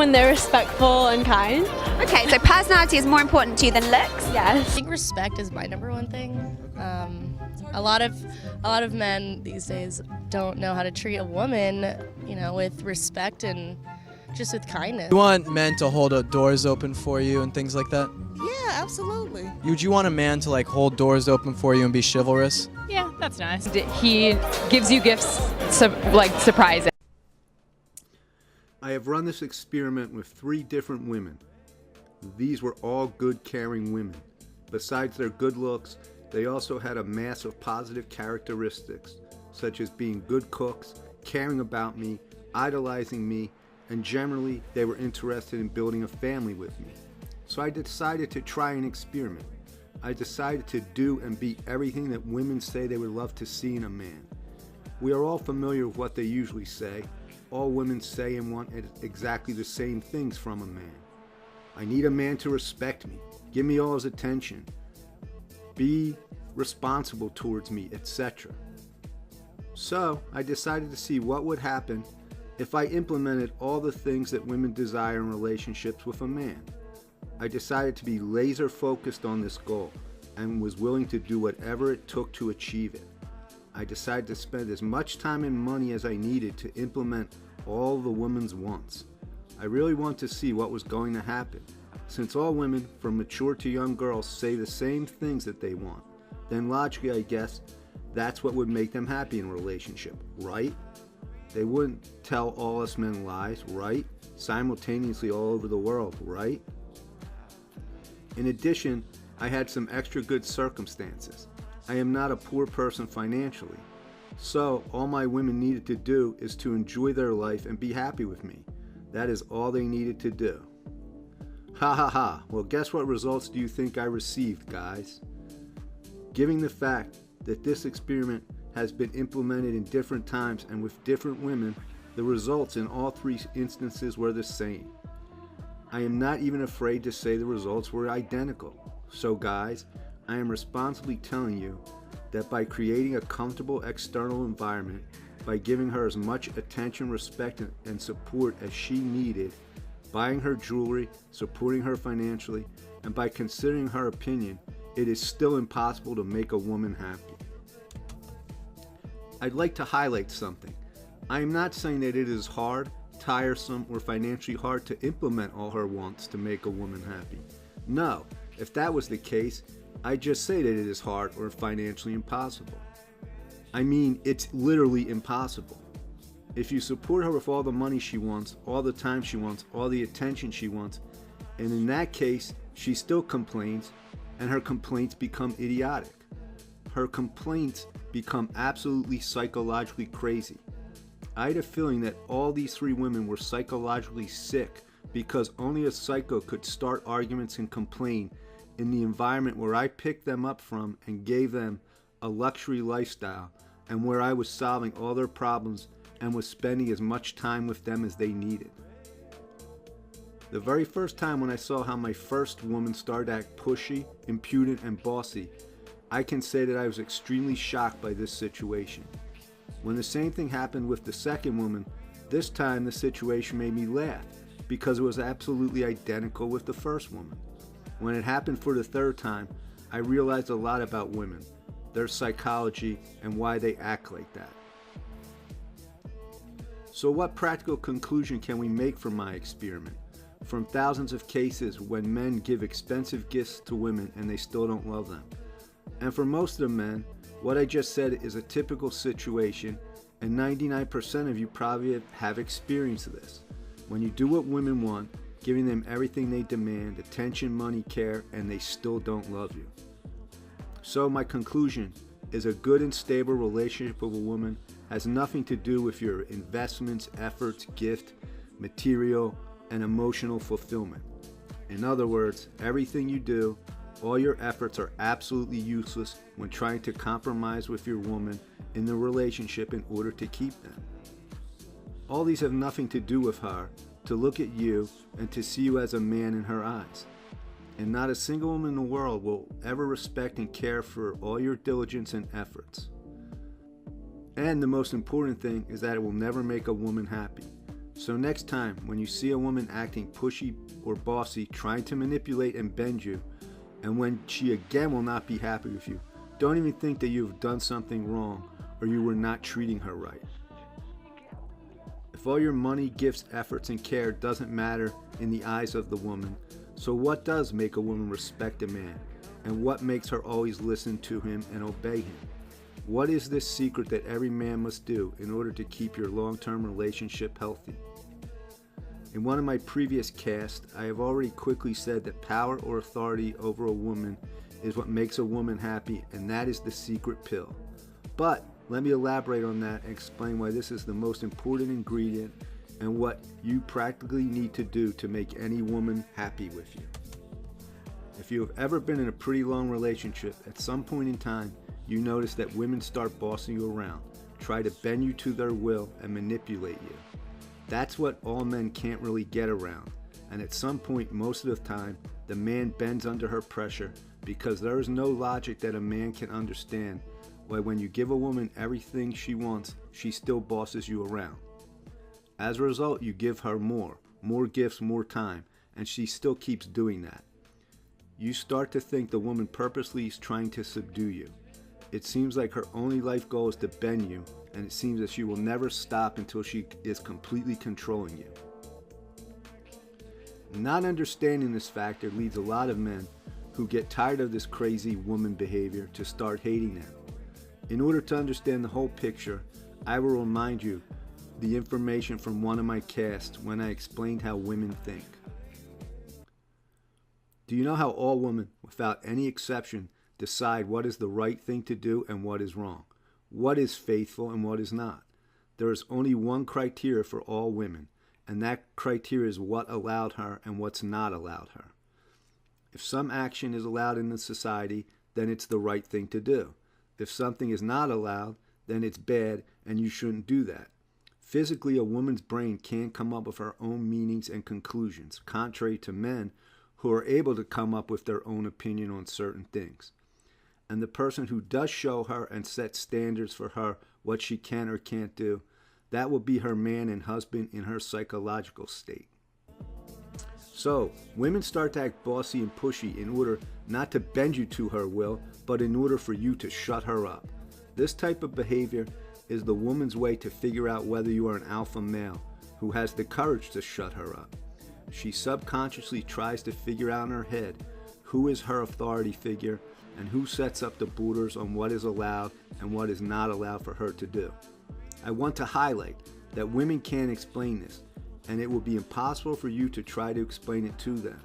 when they're respectful and kind. Okay, so personality is more important to you than looks? I Yes. think respect is my number one thing. A lot of men these days don't know how to treat a woman, with respect and just with kindness. You want men to hold doors open for you and things like that? Yeah, absolutely. Would you want a man to like hold doors open for you and be chivalrous? Yeah, that's nice. He gives you gifts, surprise. I have run this experiment with 3 different women. These were all good, caring women. Besides their good looks, they also had a mass of positive characteristics, such as being good cooks, caring about me, idolizing me, and generally they were interested in building a family with me. So I decided to try an experiment. I decided to do and be everything that women say they would love to see in a man. We are all familiar with what they usually say. All women say and want exactly the same things from a man. I need a man to respect me, give me all his attention, be responsible towards me, etc. So I decided to see what would happen if I implemented all the things that women desire in relationships with a man. I decided to be laser focused on this goal and was willing to do whatever it took to achieve it. I decided to spend as much time and money as I needed to implement all the woman's wants. I really want to see what was going to happen. Since all women, from mature to young girls, say the same things that they want, then logically I guess that's what would make them happy in a relationship, right? They wouldn't tell all us men lies, right? Simultaneously all over the world, right? In addition, I had some extra good circumstances. I am not a poor person financially. So all my women needed to do is to enjoy their life and be happy with me. That is all they needed to do. Ha ha ha. Well, guess what results do you think I received, guys? Given the fact that this experiment has been implemented in different times and with different women, the results in all 3 instances were the same. I am not even afraid to say the results were identical. So guys, I am responsibly telling you that by creating a comfortable external environment, by giving her as much attention, respect, and support as she needed, buying her jewelry, supporting her financially, and by considering her opinion, it is still impossible to make a woman happy. I'd like to highlight something. I am not saying that it is hard, tiresome, or financially hard to implement all her wants to make a woman happy. No, if that was the case, I'd just say that it is hard or financially impossible. I mean, it's literally impossible. If you support her with all the money she wants, all the time she wants, all the attention she wants, and in that case, she still complains, and her complaints become idiotic. Her complaints become absolutely psychologically crazy. I had a feeling that all these 3 women were psychologically sick because only a psycho could start arguments and complain in the environment where I picked them up from and gave them a luxury lifestyle, and where I was solving all their problems and was spending as much time with them as they needed. The very first time when I saw how my first woman started to act pushy, impudent, and bossy, I can say that I was extremely shocked by this situation. When the same thing happened with the second woman, this time the situation made me laugh because it was absolutely identical with the first woman. When it happened for the 3rd time, I realized a lot about women, their psychology, and why they act like that. So what practical conclusion can we make from my experiment? From thousands of cases when men give expensive gifts to women and they still don't love them. And for most of the men, what I just said is a typical situation, and 99% of you probably have experienced this. When you do what women want, giving them everything they demand, attention, money, care, and they still don't love you. So my conclusion is a good and stable relationship with a woman has nothing to do with your investments, efforts, gift, material, and emotional fulfillment. In other words, everything you do, all your efforts are absolutely useless when trying to compromise with your woman in the relationship in order to keep them. All these have nothing to do with her, to look at you and to see you as a man in her eyes. And not a single woman in the world will ever respect and care for all your diligence and efforts. And the most important thing is that it will never make a woman happy. So next time, when you see a woman acting pushy or bossy, trying to manipulate and bend you, and when she again will not be happy with you, don't even think that you've done something wrong or you were not treating her right. If all your money, gifts, efforts, and care doesn't matter in the eyes of the woman, so what does make a woman respect a man? And what makes her always listen to him and obey him? What is this secret that every man must do in order to keep your long-term relationship healthy? In one of my previous casts, I have already quickly said that power or authority over a woman is what makes a woman happy, and that is the secret pill. But let me elaborate on that and explain why this is the most important ingredient and what you practically need to do to make any woman happy with you. If you have ever been in a pretty long relationship, at some point in time, you notice that women start bossing you around, try to bend you to their will and manipulate you. That's what all men can't really get around, and at some point most of the time, the man bends under her pressure because there is no logic that a man can understand why when you give a woman everything she wants, she still bosses you around. As a result, you give her more gifts, more time, and she still keeps doing that. You start to think the woman purposely is trying to subdue you. It seems like her only life goal is to bend you, and it seems that she will never stop until she is completely controlling you. Not understanding this factor leads a lot of men who get tired of this crazy woman behavior to start hating them. In order to understand the whole picture, I will remind you the information from one of my casts when I explained how women think. Do you know how all women, without any exception, decide what is the right thing to do and what is wrong? What is faithful and what is not? There is only one criteria for all women, and that criteria is what allowed her and what's not allowed her. If some action is allowed in the society, then it's the right thing to do. If something is not allowed, then it's bad and you shouldn't do that. Physically, a woman's brain can't come up with her own meanings and conclusions, contrary to men who are able to come up with their own opinion on certain things. And the person who does show her and set standards for her what she can or can't do, that will be her man and husband in her psychological state. So, women start to act bossy and pushy in order not to bend you to her will, but in order for you to shut her up. This type of behavior is the woman's way to figure out whether you are an alpha male who has the courage to shut her up. She subconsciously tries to figure out in her head who is her authority figure and who sets up the borders on what is allowed and what is not allowed for her to do. I want to highlight that women can't explain this, and it will be impossible for you to try to explain it to them.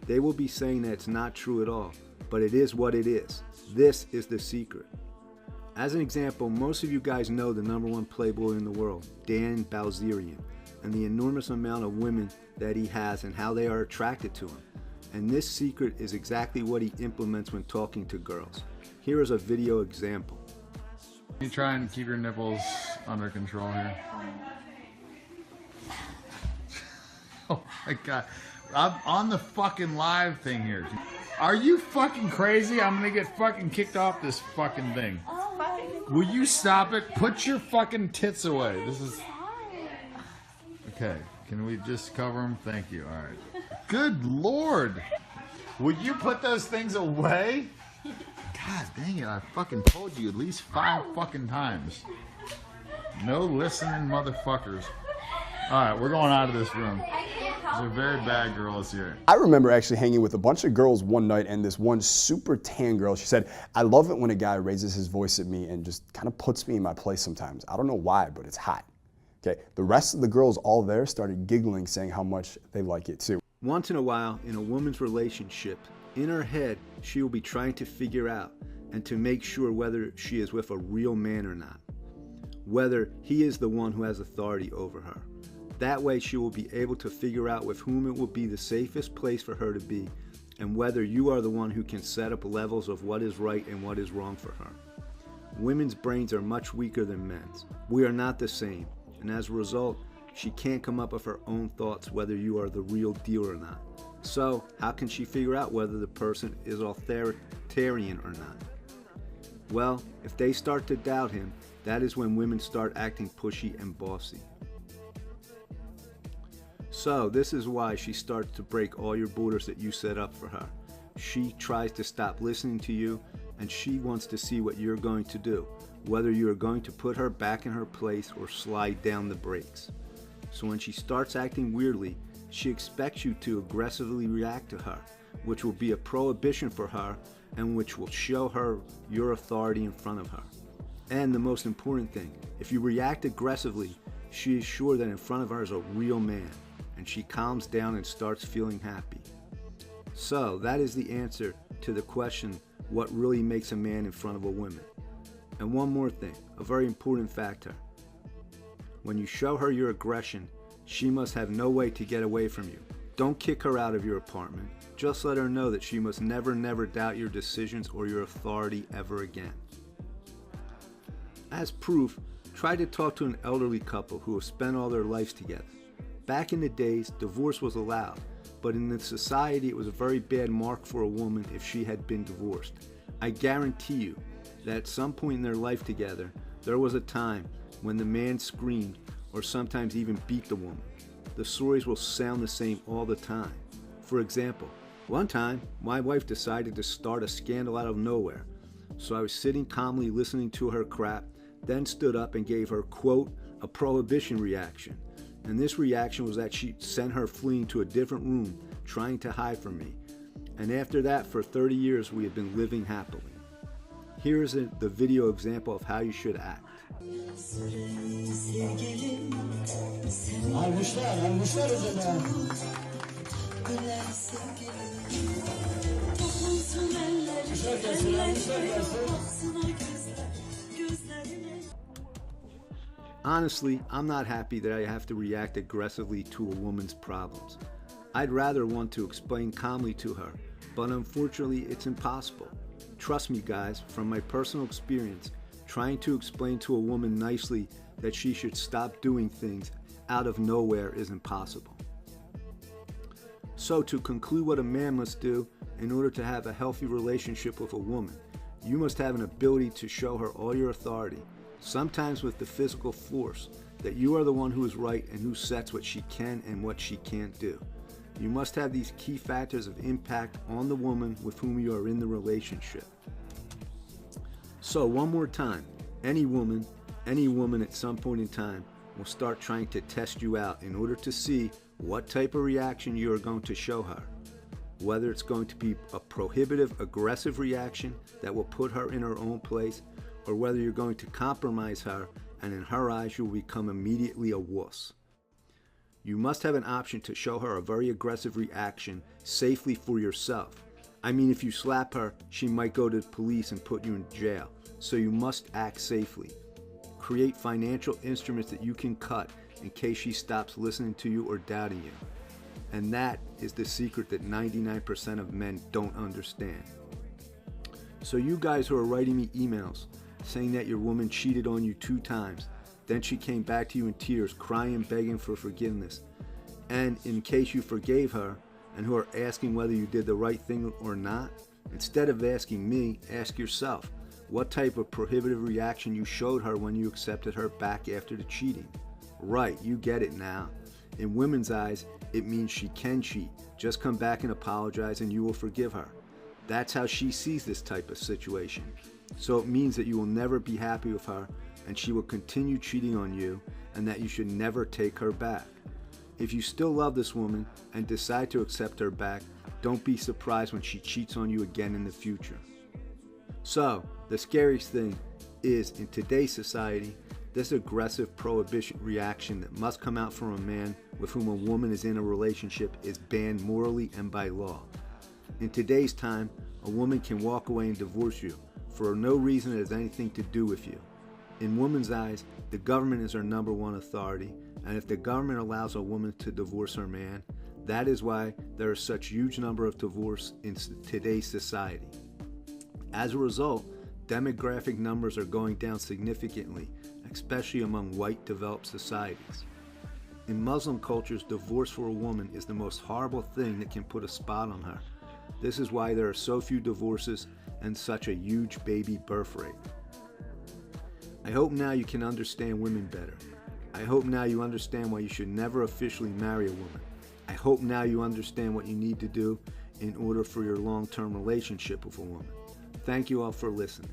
They will be saying that it's not true at all, but it is what it is. This is the secret. As an example, most of you guys know the #1 playboy in the world, Dan Bilzerian, and the enormous amount of women that he has and how they are attracted to him. And this secret is exactly what he implements when talking to girls. Here is a video example. You try and keep your nipples under control here. Oh my god. I'm on the fucking live thing here. Are you fucking crazy? I'm gonna get fucking kicked off this fucking thing. Will you stop it? Put your fucking tits away. This is... Okay, can we just cover them? Thank you, alright. Good lord! Will you put those things away? God dang it, I fucking told you at least 5 fucking times. No listening motherfuckers. Alright, we're going out of this room. There's a very bad girl is here. I remember actually hanging with a bunch of girls one night, and this one super tan girl, she said, I love it when a guy raises his voice at me and just kind of puts me in my place sometimes. I don't know why, but it's hot. Okay, the rest of the girls all there started giggling, saying how much they like it too. Once in a while, in a woman's relationship, in her head, she will be trying to figure out and to make sure whether she is with a real man or not, whether he is the one who has authority over her. That way she will be able to figure out with whom it will be the safest place for her to be, and whether you are the one who can set up levels of what is right and what is wrong for her. Women's brains are much weaker than men's. We are not the same, and as a result, she can't come up with her own thoughts whether you are the real deal or not. So, how can she figure out whether the person is authoritarian or not? Well, if they start to doubt him, that is when women start acting pushy and bossy. So this is why she starts to break all your borders that you set up for her. She tries to stop listening to you, and she wants to see what you're going to do, whether you are going to put her back in her place or slide down the brakes. So when she starts acting weirdly, she expects you to aggressively react to her, which will be a prohibition for her and which will show her your authority in front of her. And the most important thing, if you react aggressively, she is sure that in front of her is a real man, and she calms down and starts feeling happy. So that is the answer to the question, what really makes a man in front of a woman? And one more thing, a very important factor. When you show her your aggression, she must have no way to get away from you. Don't kick her out of your apartment. Just let her know that she must never doubt your decisions or your authority ever again. As proof, try to talk to an elderly couple who have spent all their lives together. Back in the days, divorce was allowed, but in the society it was a very bad mark for a woman if she had been divorced. I guarantee you that at some point in their life together, there was a time when the man screamed or sometimes even beat the woman. The stories will sound the same all the time. For example, one time my wife decided to start a scandal out of nowhere. So I was sitting calmly listening to her crap, then stood up and gave her, quote, a prohibition reaction. And this reaction was that she sent her fleeing to a different room, trying to hide from me. And after that, for 30 years, we have been living happily. Here is the video example of how you should act. Honestly, I'm not happy that I have to react aggressively to a woman's problems. I'd rather want to explain calmly to her, but unfortunately it's impossible. Trust me guys, from my personal experience, trying to explain to a woman nicely that she should stop doing things out of nowhere is impossible. So to conclude what a man must do in order to have a healthy relationship with a woman, you must have an ability to show her all your authority, sometimes with the physical force, that you are the one who is right and who sets what she can and what she can't do. You must have these key factors of impact on the woman with whom you are in the relationship. So one more time, any woman at some point in time will start trying to test you out in order to see what type of reaction you are going to show her. Whether it's going to be a prohibitive, aggressive reaction that will put her in her own place, or whether you're going to compromise her and in her eyes you will become immediately a wuss. You must have an option to show her a very aggressive reaction safely for yourself. I mean, if you slap her, she might go to the police and put you in jail, so you must act safely. Create financial instruments that you can cut in case she stops listening to you or doubting you. And that is the secret that 99% of men don't understand. So you guys who are writing me emails saying that your woman cheated on you 2 times, then she came back to you in tears, crying, begging for forgiveness, and in case you forgave her, and who are asking whether you did the right thing or not, instead of asking me, ask yourself what type of prohibitive reaction you showed her when you accepted her back after the cheating. Right, you get it now. In women's eyes, it means she can cheat. Just come back and apologize and you will forgive her. That's how she sees this type of situation. So it means that you will never be happy with her and she will continue cheating on you and that you should never take her back. If you still love this woman and decide to accept her back, don't be surprised when she cheats on you again in the future. So, the scariest thing is, in today's society, this aggressive prohibition reaction that must come out from a man with whom a woman is in a relationship is banned morally and by law. In today's time, a woman can walk away and divorce you for no reason that has anything to do with you. In women's eyes, the government is her number one authority, and if the government allows a woman to divorce her man, that is why there is such huge number of divorce in today's society. As a result, demographic numbers are going down significantly, especially among white developed societies. In Muslim cultures, divorce for a woman is the most horrible thing that can put a spot on her. This is why there are so few divorces and such a huge baby birth rate. I hope now you can understand women better. I hope now you understand why you should never officially marry a woman. I hope now you understand what you need to do in order for your long-term relationship with a woman. Thank you all for listening.